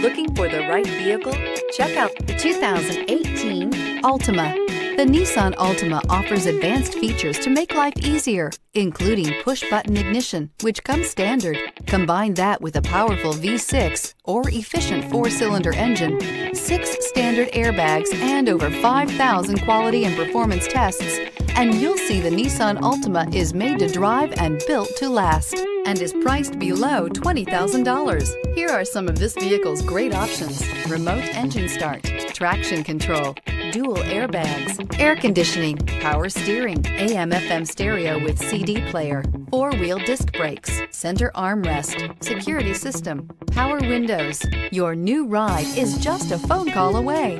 Looking for the right vehicle? Check out the 2018 Altima. The Nissan Altima offers advanced features to make life easier, including push-button ignition, which comes standard. Combine that with a powerful V6 or efficient 4-cylinder engine, 6 standard airbags, and over 5,000 quality and performance tests, and you'll see the Nissan Altima is made to drive and built to last, and is priced below $20,000. Here are some of this vehicle's great options: remote engine start, traction control, dual airbags, air conditioning, power steering, AM/FM stereo with CD player, 4-wheel disc brakes, center armrest, security system, power windows. Your new ride is just a phone call away.